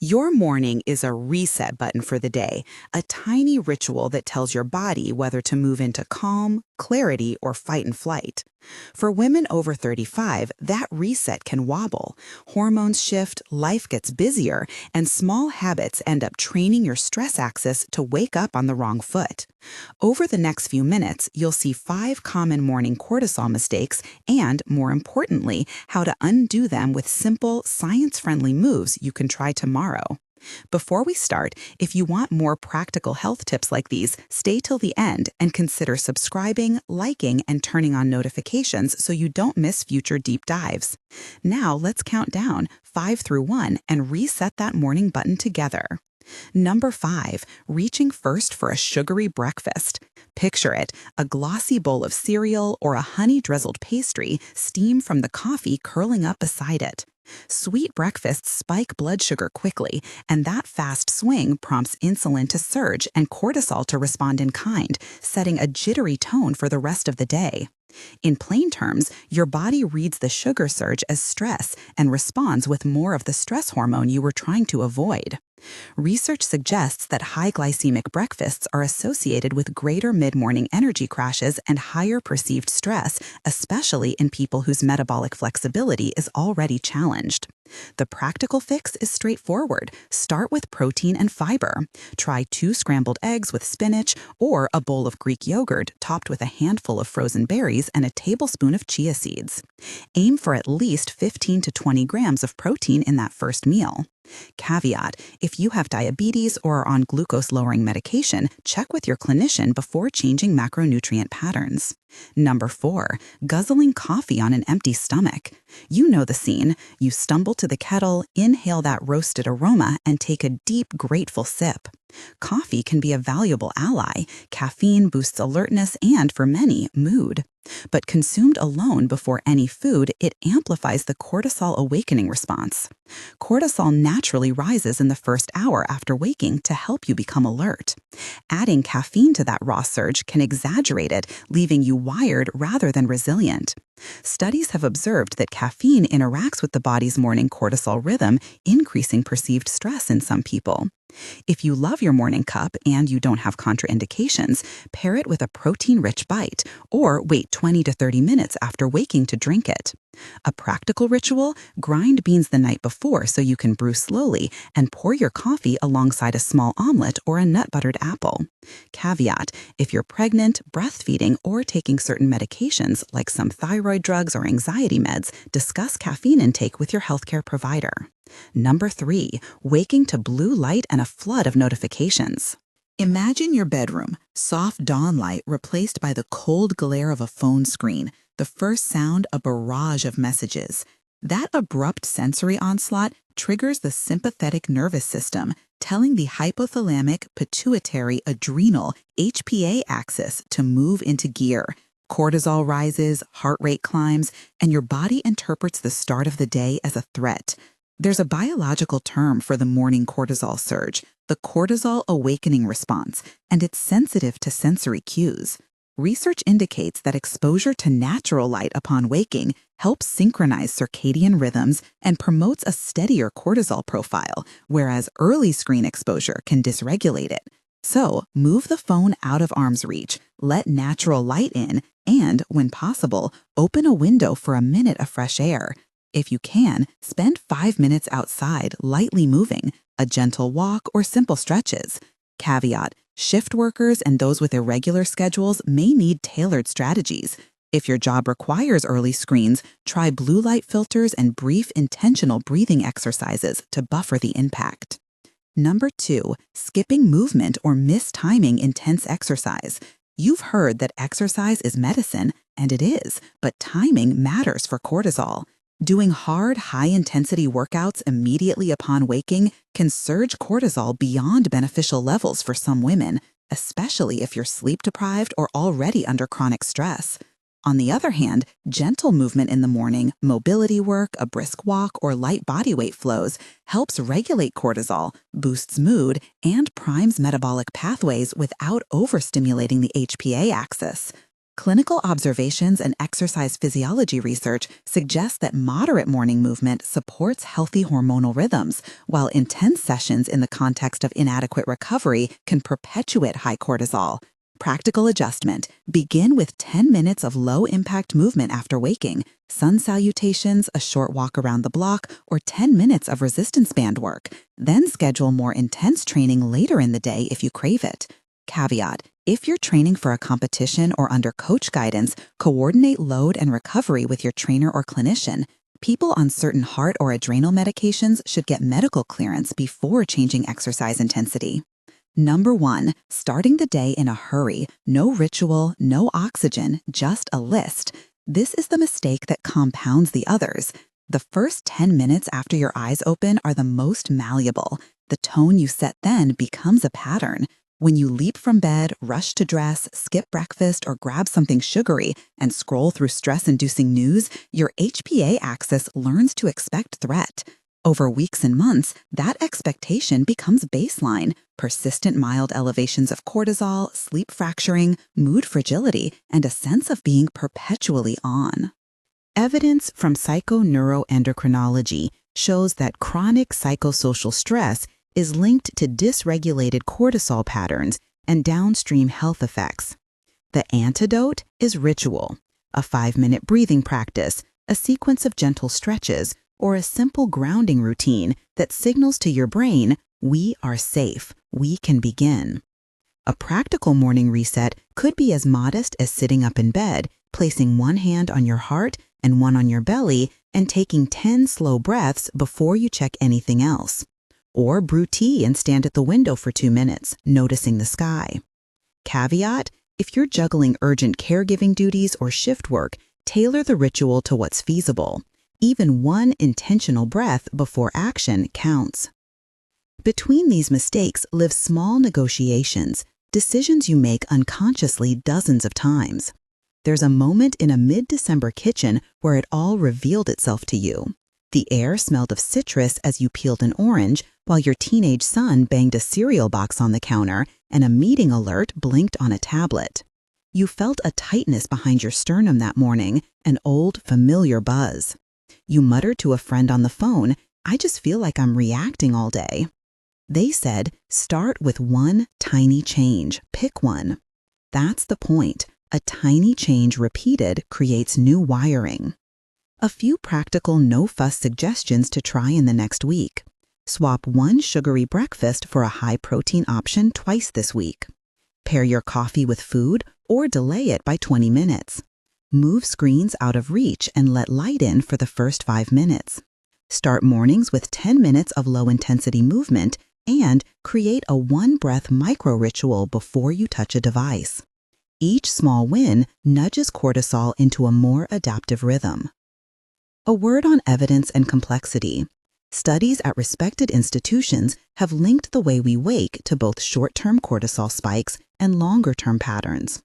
Your morning is a reset button for the day, a tiny ritual that tells your body whether to move into calm, clarity, or fight and flight. For women over 35, that reset can wobble. Hormones shift, life gets busier, and small habits end up training your stress axis to wake up on the wrong foot. Over the next few minutes, you'll see 5 common morning cortisol mistakes and, more importantly, how to undo them with simple, science-friendly moves you can try tomorrow. Before we start, if you want more practical health tips like these, stay till the end and consider subscribing, liking, and turning on notifications so you don't miss future deep dives. Now let's count down 5 through 1 and reset that morning button together. Number 5, reaching first for a sugary breakfast. Picture it, a glossy bowl of cereal or a honey-drizzled pastry, steam from the coffee curling up beside it. Sweet breakfasts spike blood sugar quickly, and that fast swing prompts insulin to surge and cortisol to respond in kind, setting a jittery tone for the rest of the day. In plain terms, your body reads the sugar surge as stress and responds with more of the stress hormone you were trying to avoid. Research suggests that high glycemic breakfasts are associated with greater mid-morning energy crashes and higher perceived stress, especially in people whose metabolic flexibility is already challenged. The practical fix is straightforward. Start with protein and fiber. Try 2 scrambled eggs with spinach or a bowl of Greek yogurt topped with a handful of frozen berries and a tablespoon of chia seeds. Aim for at least 15 to 20 grams of protein in that first meal. Caveat: if you have diabetes or are on glucose-lowering medication, check with your clinician before changing macronutrient patterns. Number 4, guzzling coffee on an empty stomach. You know the scene. You stumble to the kettle, inhale that roasted aroma, and take a deep, grateful sip. Coffee can be a valuable ally. Caffeine boosts alertness and, for many, mood. But consumed alone before any food, it amplifies the cortisol awakening response. Cortisol naturally rises in the first hour after waking to help you become alert. Adding caffeine to that raw surge can exaggerate it, leaving you wired rather than resilient. Studies have observed that caffeine interacts with the body's morning cortisol rhythm, increasing perceived stress in some people. If you love your morning cup and you don't have contraindications, pair it with a protein-rich bite, or wait 20 to 30 minutes after waking to drink it. A practical ritual: grind beans the night before so you can brew slowly, and pour your coffee alongside a small omelet or a nut-buttered apple. Caveat: if you're pregnant, breastfeeding, or taking certain medications like some thyroid drugs or anxiety meds, discuss caffeine intake with your healthcare provider. Number 3, waking to blue light and a flood of notifications. Imagine your bedroom, soft dawn light replaced by the cold glare of a phone screen, the first sound a barrage of messages. That abrupt sensory onslaught triggers the sympathetic nervous system, telling the hypothalamic, pituitary, adrenal, HPA axis to move into gear. Cortisol rises, heart rate climbs, and your body interprets the start of the day as a threat. There's a biological term for the morning cortisol surge, the cortisol awakening response, and it's sensitive to sensory cues. Research indicates that exposure to natural light upon waking helps synchronize circadian rhythms and promotes a steadier cortisol profile, whereas early screen exposure can dysregulate it. So, move the phone out of arm's reach, let natural light in, and, when possible, open a window for a minute of fresh air. If you can, spend 5 minutes outside lightly moving, a gentle walk, or simple stretches. Caveat: shift workers and those with irregular schedules may need tailored strategies. If your job requires early screens, try blue light filters and brief intentional breathing exercises to buffer the impact. Number 2, skipping movement or mistiming intense exercise. You've heard that exercise is medicine, and it is, but timing matters for cortisol. Doing hard, high-intensity workouts immediately upon waking can surge cortisol beyond beneficial levels for some women, especially if you're sleep-deprived or already under chronic stress. On the other hand, gentle movement in the morning, mobility work, a brisk walk, or light bodyweight flows helps regulate cortisol, boosts mood, and primes metabolic pathways without overstimulating the HPA axis. Clinical observations and exercise physiology research suggest that moderate morning movement supports healthy hormonal rhythms, while intense sessions in the context of inadequate recovery can perpetuate high cortisol. Practical adjustment. Begin with 10 minutes of low-impact movement after waking, sun salutations, a short walk around the block, or 10 minutes of resistance band work. Then schedule more intense training later in the day if you crave it. Caveat: if you're training for a competition or under coach guidance, coordinate load and recovery with your trainer or clinician. People on certain heart or adrenal medications should get medical clearance before changing exercise intensity. Number 1, starting the day in a hurry. No ritual, no oxygen, just a list. This is the mistake that compounds the others. The first 10 minutes after your eyes open are the most malleable. The tone you set then becomes a pattern. When you leap from bed, rush to dress, skip breakfast, or grab something sugary and scroll through stress-inducing news, your HPA axis learns to expect threat. Over weeks and months, that expectation becomes baseline. Persistent mild elevations of cortisol, sleep fracturing, mood fragility, and a sense of being perpetually on. Evidence from psychoneuroendocrinology shows that chronic psychosocial stress is linked to dysregulated cortisol patterns and downstream health effects. The antidote is ritual, a 5-minute breathing practice, a sequence of gentle stretches, or a simple grounding routine that signals to your brain, we are safe, we can begin. A practical morning reset could be as modest as sitting up in bed, placing one hand on your heart and one on your belly, and taking 10 slow breaths before you check anything else. Or brew tea and stand at the window for 2 minutes, noticing the sky. Caveat: if you're juggling urgent caregiving duties or shift work, tailor the ritual to what's feasible. Even one intentional breath before action counts. Between these mistakes live small negotiations, decisions you make unconsciously dozens of times. There's a moment in a mid-December kitchen where it all revealed itself to you. The air smelled of citrus as you peeled an orange, while your teenage son banged a cereal box on the counter and a meeting alert blinked on a tablet. You felt a tightness behind your sternum that morning, an old, familiar buzz. You muttered to a friend on the phone, I just feel like I'm reacting all day. They said, start with one tiny change. Pick one. That's the point. A tiny change repeated creates new wiring. A few practical no-fuss suggestions to try in the next week. Swap one sugary breakfast for a high-protein option twice this week. Pair your coffee with food or delay it by 20 minutes. Move screens out of reach and let light in for the first 5 minutes. Start mornings with 10 minutes of low-intensity movement and create a one-breath micro-ritual before you touch a device. Each small win nudges cortisol into a more adaptive rhythm. A word on evidence and complexity. Studies at respected institutions have linked the way we wake to both short-term cortisol spikes and longer-term patterns.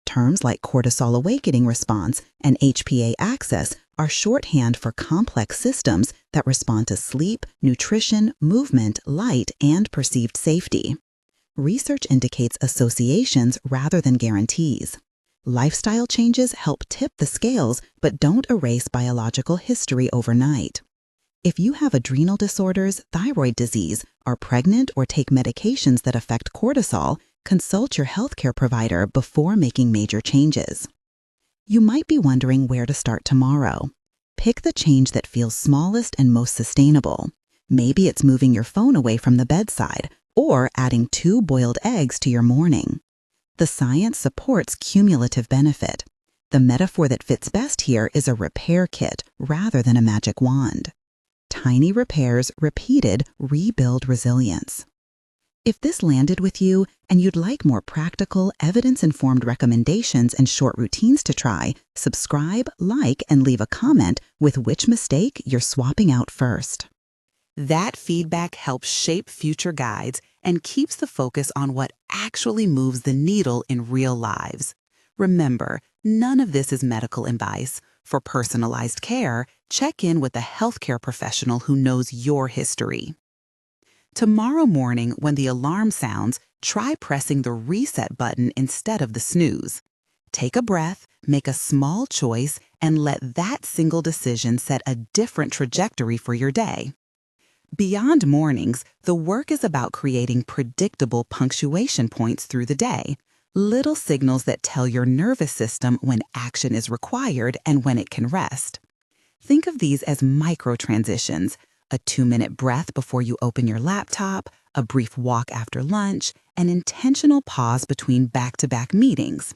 Terms like cortisol awakening response and HPA axis are shorthand for complex systems that respond to sleep, nutrition, movement, light, and perceived safety. Research indicates associations rather than guarantees. Lifestyle changes help tip the scales but don't erase biological history overnight. If you have adrenal disorders, thyroid disease, are pregnant, or take medications that affect cortisol, consult your healthcare provider before making major changes. You might be wondering where to start tomorrow. Pick the change that feels smallest and most sustainable. Maybe it's moving your phone away from the bedside or adding 2 boiled eggs to your morning. The science supports cumulative benefit. The metaphor that fits best here is a repair kit rather than a magic wand. Tiny repairs repeated rebuild resilience. If this landed with you and you'd like more practical, evidence-informed recommendations and short routines to try, subscribe, like, and leave a comment with which mistake you're swapping out first. That feedback helps shape future guides and keeps the focus on what actually moves the needle in real lives. Remember, none of this is medical advice. For personalized care, check in with a healthcare professional who knows your history. Tomorrow morning, when the alarm sounds, try pressing the reset button instead of the snooze. Take a breath, make a small choice, and let that single decision set a different trajectory for your day. Beyond mornings, the work is about creating predictable punctuation points through the day, little signals that tell your nervous system when action is required and when it can rest. Think of these as micro-transitions: a 2-minute breath before you open your laptop, a brief walk after lunch, an intentional pause between back-to-back meetings.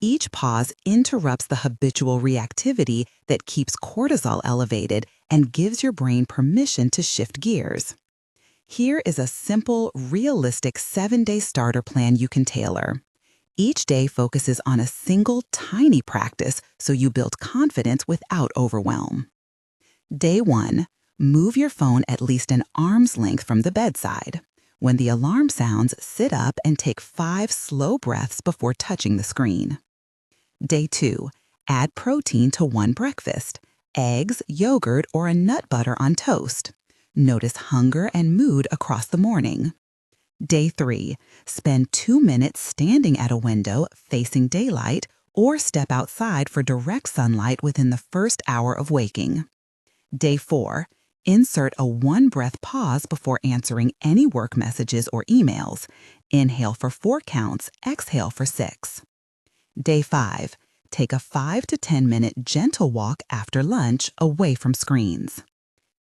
Each pause interrupts the habitual reactivity that keeps cortisol elevated and gives your brain permission to shift gears. Here is a simple, realistic 7-day starter plan you can tailor. Each day focuses on a single tiny practice so you build confidence without overwhelm. Day 1, move your phone at least an arm's length from the bedside. When the alarm sounds, sit up and take 5 slow breaths before touching the screen. Day 2, add protein to one breakfast: eggs, yogurt, or a nut butter on toast. Notice hunger and mood across the morning. Day 3, spend 2 minutes standing at a window facing daylight or step outside for direct sunlight within the first hour of waking. Day 4, insert a 1-breath pause before answering any work messages or emails. Inhale for 4 counts, exhale for 6. Day 5, take a 5 to 10 minute gentle walk after lunch away from screens.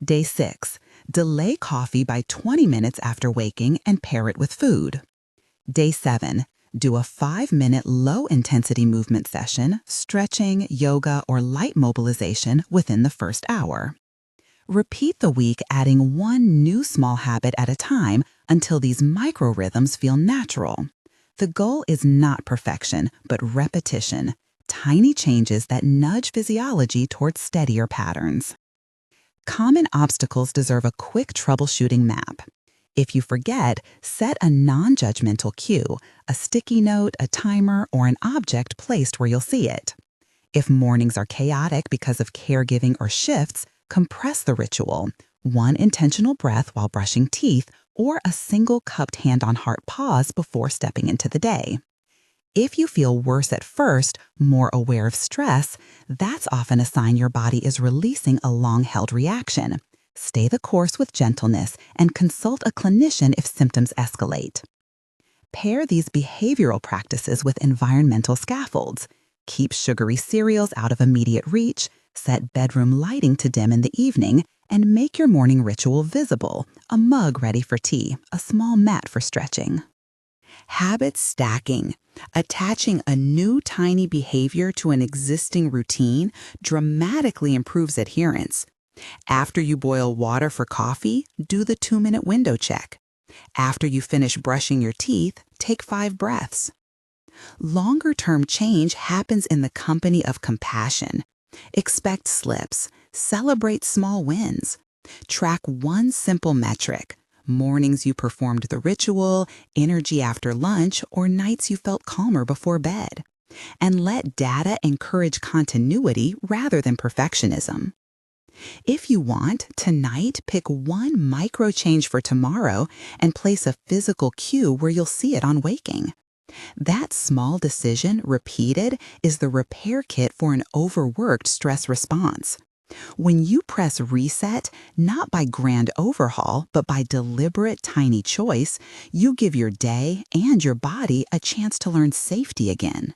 Day 6, delay coffee by 20 minutes after waking and pair it with food. Day 7, do a 5-minute low-intensity movement session, stretching, yoga, or light mobilization within the first hour. Repeat the week, adding one new small habit at a time until these micro-rhythms feel natural. The goal is not perfection, but repetition, tiny changes that nudge physiology towards steadier patterns. Common obstacles deserve a quick troubleshooting map. If you forget, set a non-judgmental cue: a sticky note, a timer, or an object placed where you'll see it. If mornings are chaotic because of caregiving or shifts, compress the ritual: one intentional breath while brushing teeth, or a single cupped hand-on-heart pause before stepping into the day. If you feel worse at first, more aware of stress, that's often a sign your body is releasing a long-held reaction. Stay the course with gentleness and consult a clinician if symptoms escalate. Pair these behavioral practices with environmental scaffolds. Keep sugary cereals out of immediate reach, set bedroom lighting to dim in the evening, and make your morning ritual visible: a mug ready for tea, a small mat for stretching. Habit stacking. Attaching a new tiny behavior to an existing routine dramatically improves adherence. After you boil water for coffee, do the 2-minute window check. After you finish brushing your teeth, take 5 breaths. Longer-term change happens in the company of compassion. Expect slips. Celebrate small wins. Track one simple metric: mornings you performed the ritual, energy after lunch, or nights you felt calmer before bed. And let data encourage continuity rather than perfectionism. If you want, tonight, pick one micro change for tomorrow and place a physical cue where you'll see it on waking. That small decision, repeated, is the repair kit for an overworked stress response. When you press reset, not by grand overhaul, but by deliberate tiny choice, you give your day and your body a chance to learn safety again.